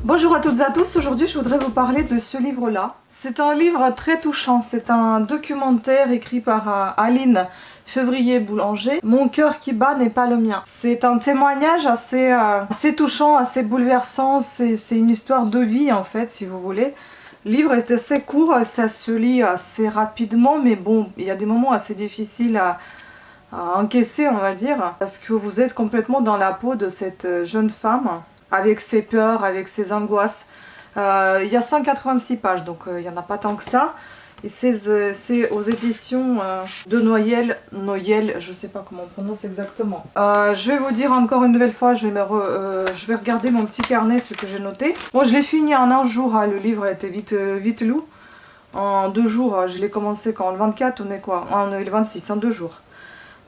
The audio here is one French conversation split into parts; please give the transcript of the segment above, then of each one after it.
Bonjour à toutes et à tous, aujourd'hui je voudrais vous parler de ce livre-là. C'est un livre très touchant, c'est un documentaire écrit par Aline Février-Boulanger. Mon cœur qui bat n'est pas le mien. C'est un témoignage assez touchant, assez bouleversant, c'est une histoire de vie en fait si vous voulez. Le livre est assez court, ça se lit assez rapidement, mais bon, il y a des moments assez difficiles à encaisser on va dire, parce que vous êtes complètement dans la peau de cette jeune femme avec ses peurs, avec ses angoisses. Il y a 186 pages, donc il n'y en a pas tant que ça. Et c'est aux éditions de Noyel, je sais pas comment on prononce exactement. Je vais vous dire encore une nouvelle fois, je vais regarder mon petit carnet, ce que j'ai noté. Bon, je l'ai fini en un jour, hein, le livre a été vite loup. En 2 jours, je l'ai commencé quand le 24, on est quoi? On est le 26, en 2 jours.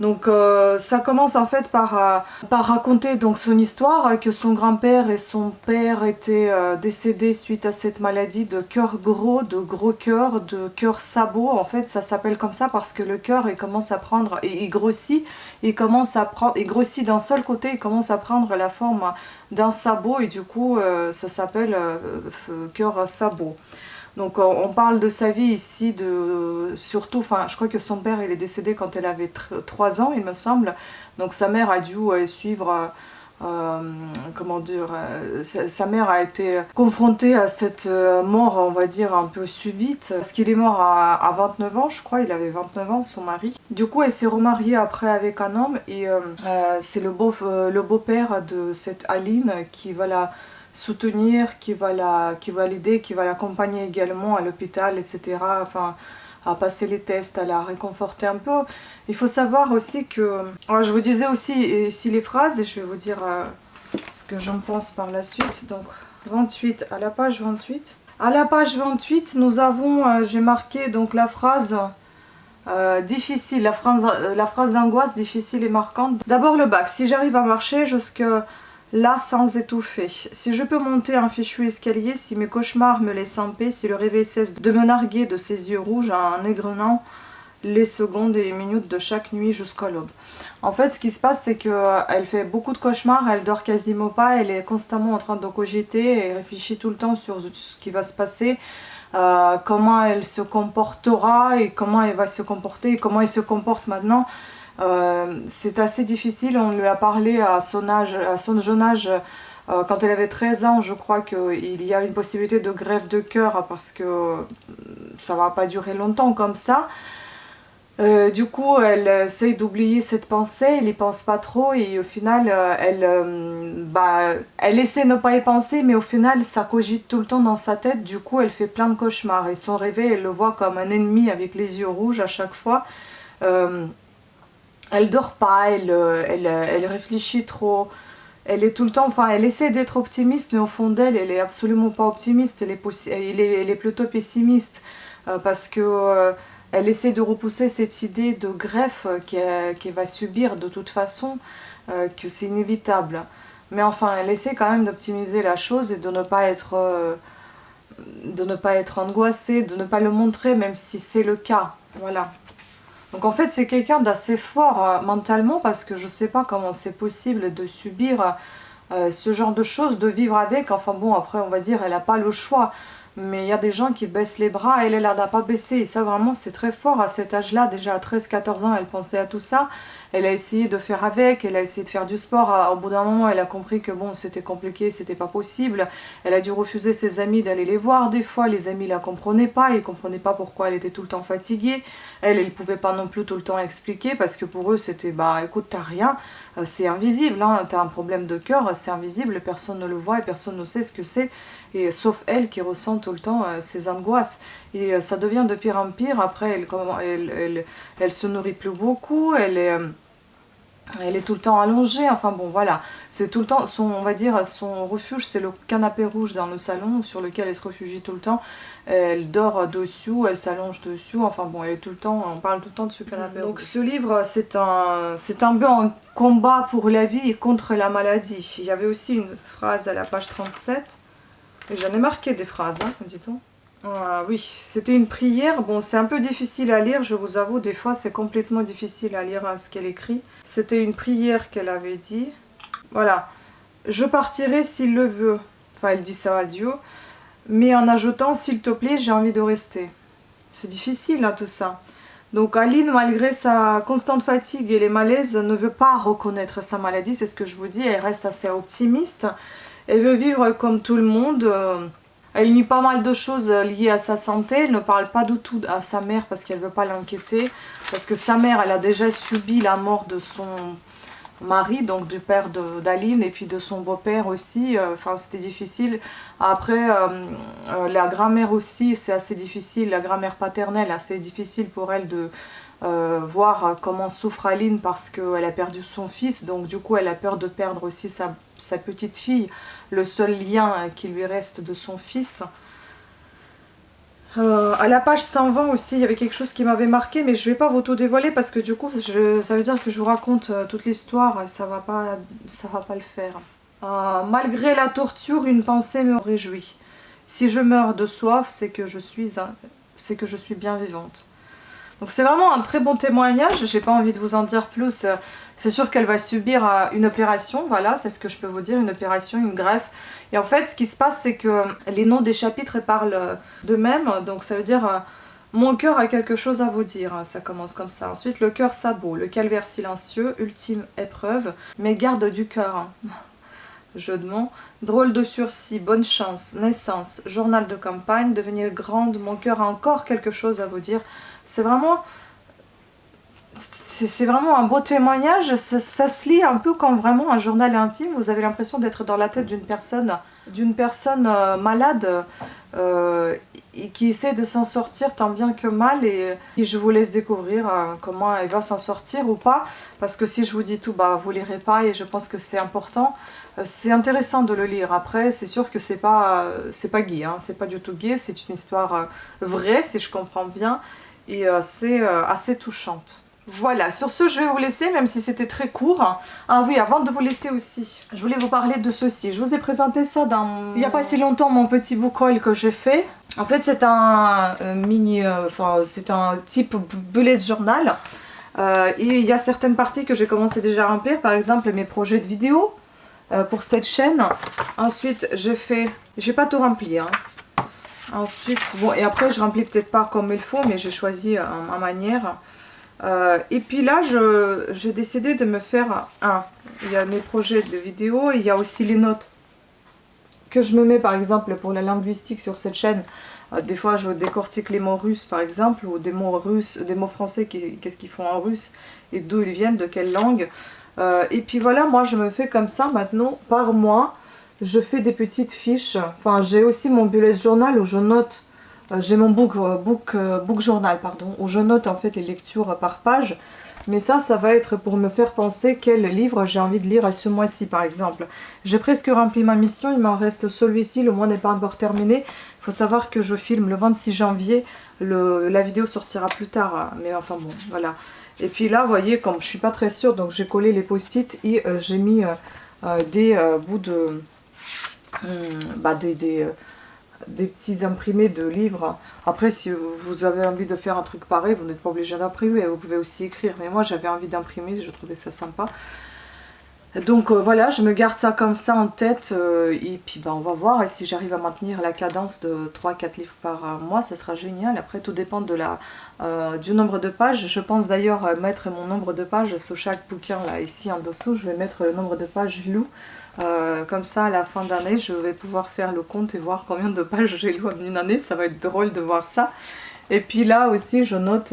Donc ça commence en fait par raconter donc son histoire, que son grand-père et son père étaient décédés suite à cette maladie de cœur gros, de gros cœur, de cœur sabot. En fait ça s'appelle comme ça parce que le cœur il commence à prendre, il grossit, il grossit d'un seul côté, il commence à prendre la forme d'un sabot et du coup ça s'appelle cœur sabot. Donc on parle de sa vie ici, surtout, enfin je crois que son père il est décédé quand elle avait 3 ans il me semble, donc sa mère a dû suivre, comment dire, sa mère a été confrontée à cette mort on va dire un peu subite, parce qu'il est mort à 29 ans je crois, il avait 29 ans son mari. Du coup elle s'est remariée après avec un homme et c'est le beau-père de cette Aline qui va la soutenir, qui va l'aider, qui va l'accompagner également à l'hôpital, etc. Enfin, à passer les tests, à la réconforter un peu. Il faut savoir aussi que... Alors, je vous disais aussi ici les phrases et je vais vous dire ce que j'en pense par la suite. Donc, 28, à la page 28. À la page 28, nous avons, j'ai marqué donc la phrase... difficile, la phrase d'angoisse difficile et marquante. D'abord le bac, si j'arrive à marcher jusque là sans étouffer, si je peux monter un fichu escalier, si mes cauchemars me laissent en paix, si le réveil cesse de me narguer de ses yeux rouges en égrenant les secondes et les minutes de chaque nuit jusqu'à l'aube. En fait ce qui se passe c'est qu'elle fait beaucoup de cauchemars, elle dort quasiment pas, elle est constamment en train de cogiter et réfléchit tout le temps sur ce qui va se passer. Comment elle se comportera et comment elle va se comporter et comment elle se comporte maintenant. C'est assez difficile, on lui a parlé à son âge, à son jeune âge, quand elle avait 13 ans, je crois qu'il y a une possibilité de greffe de cœur parce que ça va pas durer longtemps comme ça. Du coup, elle essaye d'oublier cette pensée, elle n'y pense pas trop et au final, elle essaie de ne pas y penser, mais au final, ça cogite tout le temps dans sa tête. Du coup, elle fait plein de cauchemars et son réveil, elle le voit comme un ennemi avec les yeux rouges à chaque fois. Elle dort pas, elle réfléchit trop. Elle est tout le temps, enfin, elle essaie d'être optimiste, mais au fond d'elle, elle est absolument pas optimiste. Elle est plutôt pessimiste parce que elle essaie de repousser cette idée de greffe qu'elle va subir de toute façon, que c'est inévitable. Mais enfin, elle essaie quand même d'optimiser la chose et de ne pas être angoissée, de ne pas le montrer, même si c'est le cas. Voilà. Donc en fait c'est quelqu'un d'assez fort mentalement parce que je sais pas comment c'est possible de subir ce genre de choses, de vivre avec. Enfin bon, après on va dire elle n'a pas le choix, mais il y a des gens qui baissent les bras, elle n'a pas baissé et ça vraiment c'est très fort à cet âge là. Déjà à 13-14 ans elle pensait à tout ça, elle a essayé de faire avec, elle a essayé de faire du sport. Au bout d'un moment elle a compris que bon c'était compliqué, c'était pas possible, elle a dû refuser ses amis d'aller les voir. Des fois les amis la comprenaient pas, ils comprenaient pas pourquoi elle était tout le temps fatiguée. Elle pouvait pas non plus tout le temps expliquer parce que pour eux c'était bah écoute t'as rien, c'est invisible, hein, t'as un problème de cœur, c'est invisible, personne ne le voit et personne ne sait ce que c'est, et sauf elle qui ressent tout le temps ces angoisses. Et ça devient de pire en pire, après elle se nourrit plus beaucoup, elle est tout le temps allongée, enfin bon voilà, c'est tout le temps, on va dire, son refuge c'est le canapé rouge dans le salon sur lequel elle se réfugie tout le temps, elle dort dessus, elle s'allonge dessus, enfin bon elle est tout le temps, on parle tout le temps de ce canapé rouge. Donc ce livre c'est un peu un combat pour la vie et contre la maladie. Il y avait aussi une phrase à la page 37, et j'en ai marqué des phrases, hein, dit-on. Ah, oui, c'était une prière. Bon, c'est un peu difficile à lire, je vous avoue, des fois c'est complètement difficile à lire ce qu'elle écrit. C'était une prière qu'elle avait dit. Voilà. Je partirai s'il le veut. Enfin, elle dit ça à Dieu. Mais en ajoutant, s'il te plaît, j'ai envie de rester. C'est difficile, hein, tout ça. Donc Aline, malgré sa constante fatigue et les malaises, ne veut pas reconnaître sa maladie, c'est ce que je vous dis. Elle reste assez optimiste. Elle veut vivre comme tout le monde. Elle nie pas mal de choses liées à sa santé. Elle ne parle pas du tout à sa mère parce qu'elle ne veut pas l'inquiéter. Parce que sa mère, elle a déjà subi la mort de son mari, donc du père d'Aline, et puis de son beau-père aussi. Enfin, c'était difficile. Après, la grand-mère aussi, c'est assez difficile. La grand-mère paternelle, assez difficile pour elle de voir comment souffre Aline parce qu'elle a perdu son fils. Donc du coup, elle a peur de perdre aussi sa petite fille, le seul lien qui lui reste de son fils. À la page 120 aussi, il y avait quelque chose qui m'avait marqué, mais je ne vais pas vous tout dévoiler parce que du coup, ça veut dire que je vous raconte toute l'histoire et ça va pas le faire. Malgré la torture, une pensée me réjouit. Si je meurs de soif, c'est que je suis bien vivante. Donc c'est vraiment un très bon témoignage, j'ai pas envie de vous en dire plus. C'est sûr qu'elle va subir une opération, voilà, c'est ce que je peux vous dire, une opération, une greffe. Et en fait, ce qui se passe, c'est que les noms des chapitres parlent d'eux-mêmes, donc ça veut dire mon cœur a quelque chose à vous dire, ça commence comme ça. Ensuite, le cœur sabot, le calvaire silencieux, ultime épreuve, mes gardes du cœur. Jeu de mots, drôle de sursis, bonne chance, naissance, journal de campagne, devenir grande, mon cœur a encore quelque chose à vous dire. C'est vraiment un beau témoignage, ça se lit un peu comme vraiment un journal intime. Vous avez l'impression d'être dans la tête d'une personne malade et qui essaie de s'en sortir tant bien que mal, et je vous laisse découvrir comment elle va s'en sortir ou pas, parce que si je vous dis tout, bah vous lirez pas, et je pense que c'est important. C'est intéressant de le lire. Après, c'est sûr que c'est pas gay, hein. C'est pas du tout gay, c'est une histoire vraie, si je comprends bien, et c'est assez touchante. Voilà, sur ce, je vais vous laisser, même si c'était très court. Ah oui, avant de vous laisser aussi, je voulais vous parler de ceci. Je vous ai présenté ça il n'y a pas si longtemps, mon petit book haul que j'ai fait. En fait, c'est un c'est un type bullet journal. Et il y a certaines parties que j'ai commencé déjà à remplir, par exemple mes projets de vidéo pour cette chaîne. Ensuite, j'ai pas tout rempli, hein. Ensuite, bon, et après je remplis peut-être pas comme il faut, mais j'ai choisi ma manière. Et puis là, j'ai décidé de me faire il y a mes projets de vidéo, il y a aussi les notes que je me mets, par exemple pour la linguistique sur cette chaîne. Des fois je décortique les mots russes par exemple, ou des mots russes, des mots français, qu'est-ce qu'ils font en russe et d'où ils viennent, de quelle langue. Et puis voilà, moi je me fais comme ça maintenant par mois. Je fais des petites fiches. Enfin, j'ai aussi mon bullet journal où je note. J'ai mon book journal, pardon, où je note en fait les lectures par page. Mais ça va être pour me faire penser quel livre j'ai envie de lire ce mois-ci, par exemple. J'ai presque rempli ma mission, il m'en reste celui-ci, le mois n'est pas encore terminé. Il faut savoir que je filme le 26 janvier, la vidéo sortira plus tard, mais enfin bon, voilà. Et puis là, vous voyez, comme je suis pas très sûre, donc j'ai collé les post-it et j'ai mis des bouts de... des petits imprimés de livres. Après, si vous avez envie de faire un truc pareil, vous n'êtes pas obligé d'imprimer, vous pouvez aussi écrire. Mais moi, j'avais envie d'imprimer, je trouvais ça sympa. Donc voilà, je me garde ça comme ça en tête, et puis on va voir. Et si j'arrive à maintenir la cadence de 3-4 livres par mois, ça sera génial. Après, tout dépend du nombre de pages. Je pense d'ailleurs mettre mon nombre de pages sous chaque bouquin, là, ici en dessous. Je vais mettre le nombre de pages lues. Comme ça, à la fin d'année, je vais pouvoir faire le compte et voir combien de pages j'ai lu en une année. Ça va être drôle de voir ça. Et puis là aussi, je note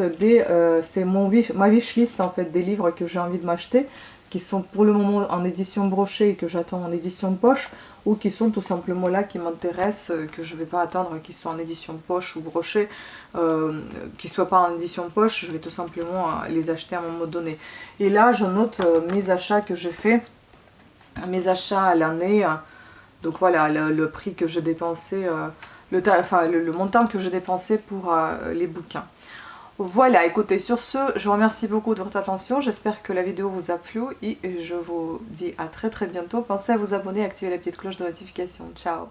c'est ma wishlist en fait, des livres que j'ai envie de m'acheter, qui sont pour le moment en édition brochée et que j'attends en édition de poche, ou qui sont tout simplement là, qui m'intéressent, que je ne vais pas attendre qu'ils soient en édition de poche ou brochée, qu'ils ne soient pas en édition de poche, je vais tout simplement les acheter à un moment donné. Et là, je note mes achats que j'ai fait, mes achats à l'année, donc voilà, le prix que j'ai dépensé, le montant que j'ai dépensé pour les bouquins. Voilà, écoutez, sur ce, je vous remercie beaucoup de votre attention, j'espère que la vidéo vous a plu et je vous dis à très bientôt. Pensez à vous abonner et activer la petite cloche de notification. Ciao!